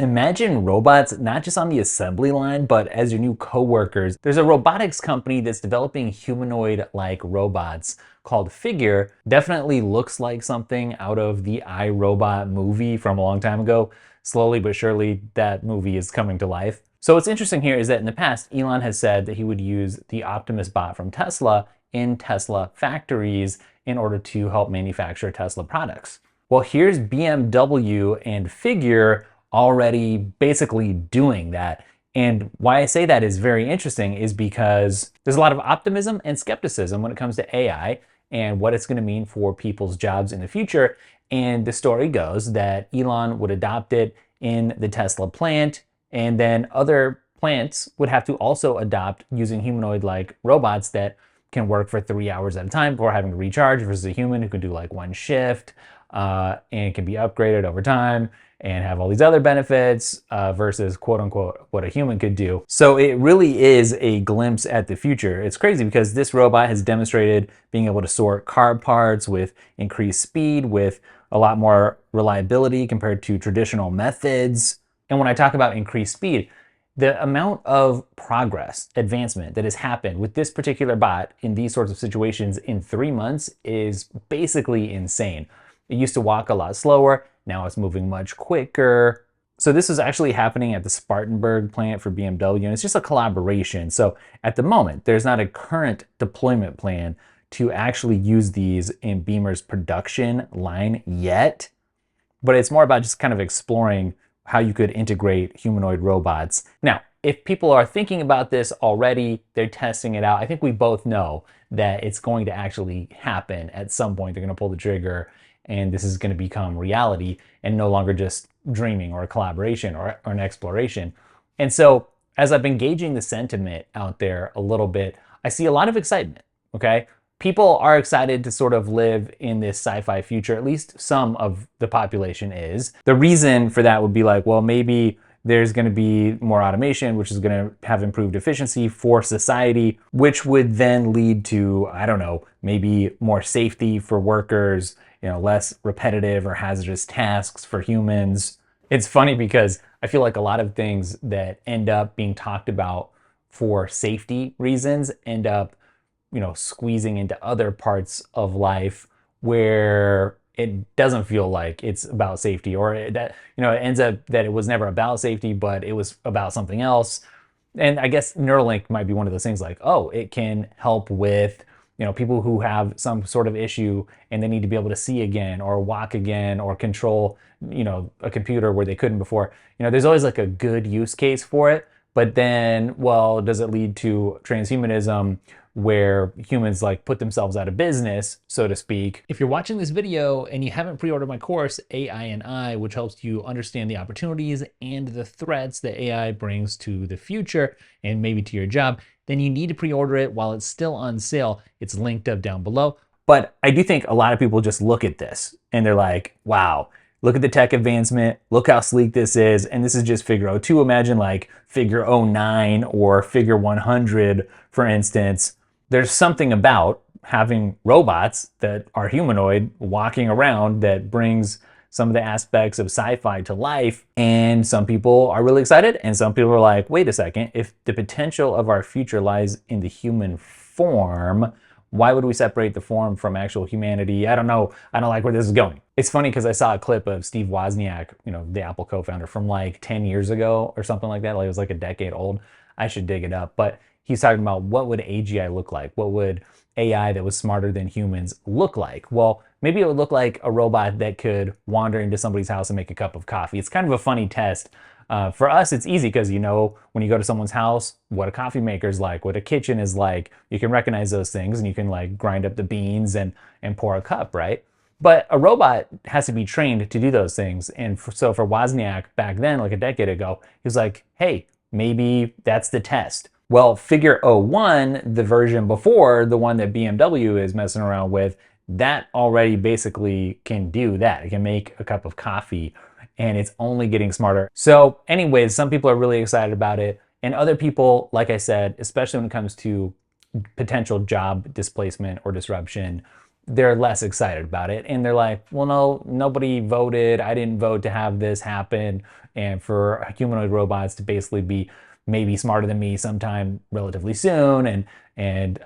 Imagine robots not just on the assembly line, but as your new coworkers. There's a robotics company that's developing humanoid-like robots called Figure. Definitely looks like something out of the iRobot movie from a long time ago. Slowly but surely, that movie is coming to life. So what's interesting here is that in the past, Elon has said that he would use the Optimus bot from Tesla in Tesla factories in order to help manufacture Tesla products. Well, here's BMW and Figure already basically doing that. And why I say that is very interesting is because there's a lot of optimism and skepticism when it comes to AI and what it's going to mean for people's jobs in the future. And the story goes that Elon would adopt it in the Tesla plant, and then other plants would have to also adopt using humanoid-like robots that can work for 3 hours at a time before having to recharge versus a human who can do like one shift and can be upgraded over time and have all these other benefits versus quote unquote what a human could do. So it really is a glimpse at the future. It's crazy because this robot has demonstrated being able to sort car parts with increased speed, with a lot more reliability compared to traditional methods. And when I talk about increased speed, the amount of progress, advancement that has happened with this particular bot in these sorts of situations in 3 months is basically insane. It used to walk a lot slower. Now it's moving much quicker. So this is actually happening at the Spartanburg plant for BMW, and it's just a collaboration. So at the moment, there's not a current deployment plan to actually use these in Beamer's production line yet, but it's more about just kind of exploring how you could integrate humanoid robots. Now, if people are thinking about this already, they're testing it out, I think we both know that it's going to actually happen at some point. They're going to pull the trigger, and this is going to become reality and no longer just dreaming or a collaboration or an exploration. And so as I've been gauging the sentiment out there a little bit, I see a lot of excitement, okay? People are excited to sort of live in this sci-fi future, at least some of the population is. The reason for that would be like, well, maybe there's going to be more automation, which is going to have improved efficiency for society, which would then lead to, I don't know, maybe more safety for workers, less repetitive or hazardous tasks for humans. It's funny because I feel like a lot of things that end up being talked about for safety reasons end up squeezing into other parts of life where it doesn't feel like it's about safety, or that, it ends up that it was never about safety, but it was about something else. And I guess Neuralink might be one of those things like, oh, it can help with, people who have some sort of issue and they need to be able to see again or walk again or control, a computer where they couldn't before. There's always like a good use case for it. But then, well, does it lead to transhumanism where humans like put themselves out of business, so to speak? If you're watching this video and you haven't pre-ordered my course, AI and I, which helps you understand the opportunities and the threats that AI brings to the future and maybe to your job, then you need to pre-order it while it's still on sale. It's linked up down below. But I do think a lot of people just look at this and they're like, wow, look at the tech advancement, look how sleek this is, and this is just figure 02. Imagine like figure 09 or figure 100, for instance. There's something about having robots that are humanoid walking around that brings some of the aspects of sci-fi to life, and some people are really excited, and some people are like, wait a second, if the potential of our future lies in the human form, why would we separate the form from actual humanity? I don't know. I don't like where this is going. It's funny because I saw a clip of Steve Wozniak, the Apple co-founder, from like 10 years ago or something like that. Like it was like a decade old. I should dig it up. But he's talking about what would AGI look like? What would AI that was smarter than humans look like? Well, maybe it would look like a robot that could wander into somebody's house and make a cup of coffee. It's kind of a funny test. For us, it's easy because when you go to someone's house, what a coffee maker is like, what a kitchen is like, you can recognize those things and you can like grind up the beans and pour a cup, right? But a robot has to be trained to do those things. And so for Wozniak back then, like a decade ago, he was like, hey, maybe that's the test. Well, figure 01, the version before, the one that BMW is messing around with, that already basically can do that. It can make a cup of coffee, and it's only getting smarter. So anyways, some people are really excited about it, and other people, like I said, especially when it comes to potential job displacement or disruption, they're less excited about it. And they're like, well, no, nobody voted. I didn't vote to have this happen. And for humanoid robots to basically be maybe smarter than me sometime relatively soon. And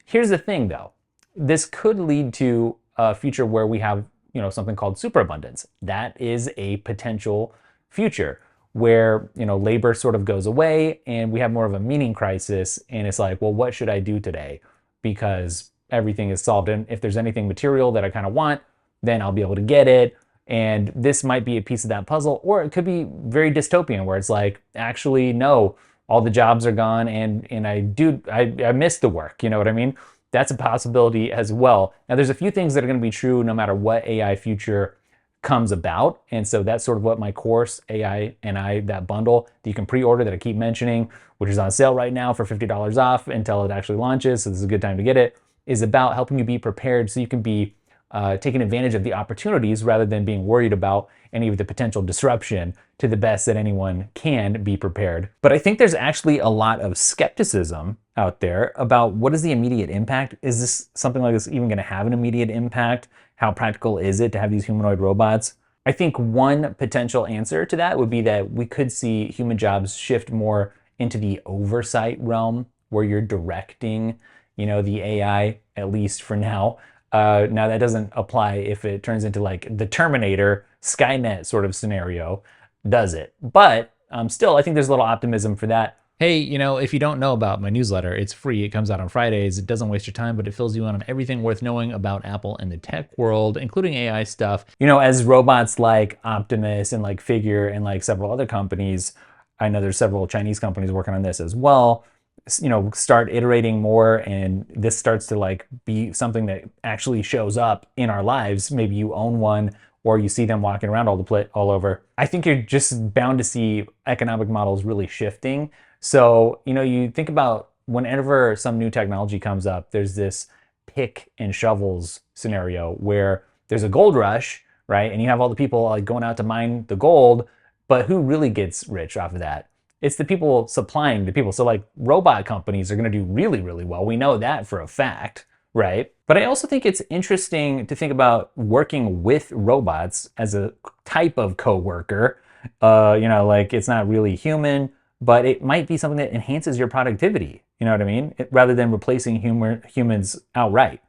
here's the thing though, this could lead to a future where we have, something called superabundance. That is a potential future where, labor sort of goes away and we have more of a meaning crisis. And it's like, well, what should I do today? Because everything is solved. And if there's anything material that I kind of want, then I'll be able to get it. And this might be a piece of that puzzle, or it could be very dystopian where it's like, actually, no, all the jobs are gone and I miss the work. You know what I mean? That's a possibility as well. Now, there's a few things that are going to be true no matter what AI future comes about. And so that's sort of what my course, AI and I, that bundle that you can pre-order that I keep mentioning, which is on sale right now for $50 off until it actually launches. So this is a good time to get it, is about helping you be prepared so you can be taking advantage of the opportunities rather than being worried about any of the potential disruption. To the best that anyone can be prepared. But I think there's actually a lot of skepticism out there about what is the immediate impact? Is this something like this even going to have an immediate impact? How practical is it to have these humanoid robots? I think one potential answer to that would be that we could see human jobs shift more into the oversight realm where you're directing, the AI, at least for now. Now that doesn't apply if it turns into like the Terminator, Skynet sort of scenario, does it? But still, I think there's a little optimism for that. Hey, if you don't know about my newsletter, it's free. It comes out on Fridays. It doesn't waste your time, but it fills you in on everything worth knowing about Apple and the tech world, including AI stuff. As robots like Optimus and like Figure and like several other companies, I know there's several Chinese companies working on this as well, start iterating more and this starts to like be something that actually shows up in our lives. Maybe you own one or you see them walking around all over. I think you're just bound to see economic models really shifting. So, you think about whenever some new technology comes up, there's this pick and shovels scenario where there's a gold rush, right? And you have all the people like going out to mine the gold, but who really gets rich off of that? It's the people supplying the people. So like robot companies are going to do really, really well. We know that for a fact, right? But I also think it's interesting to think about working with robots as a type of coworker. Like it's not really human, but it might be something that enhances your productivity. You know what I mean? Rather than replacing humans outright.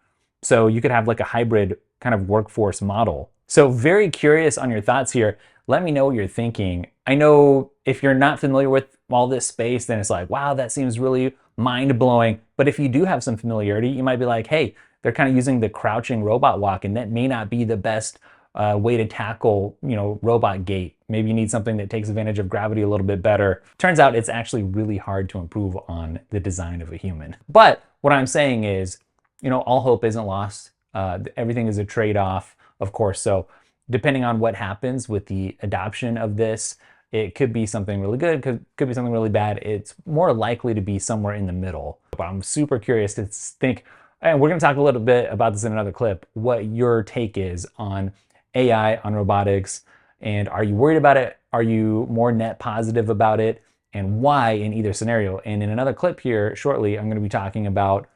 So you could have like a hybrid kind of workforce model. So very curious on your thoughts here. Let me know what you're thinking. I know if you're not familiar with all this space, then it's like, wow, that seems really mind-blowing. But if you do have some familiarity, you might be like, hey, they're kind of using the crouching robot walk, and that may not be the best way to tackle, robot gait. Maybe you need something that takes advantage of gravity a little bit better. Turns out it's actually really hard to improve on the design of a human. But what I'm saying is, all hope isn't lost. Everything is a trade-off, of course. So depending on what happens with the adoption of this, it could be something really good, could be something really bad. It's more likely to be somewhere in the middle. But I'm super curious to think, and we're going to talk a little bit about this in another clip, what your take is on AI, on robotics, and are you worried about it? Are you more net positive about it? And why in either scenario? And in another clip here shortly, I'm going to be talking about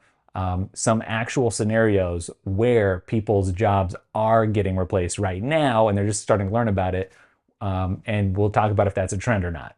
some actual scenarios where people's jobs are getting replaced right now, and they're just starting to learn about it. And we'll talk about if that's a trend or not.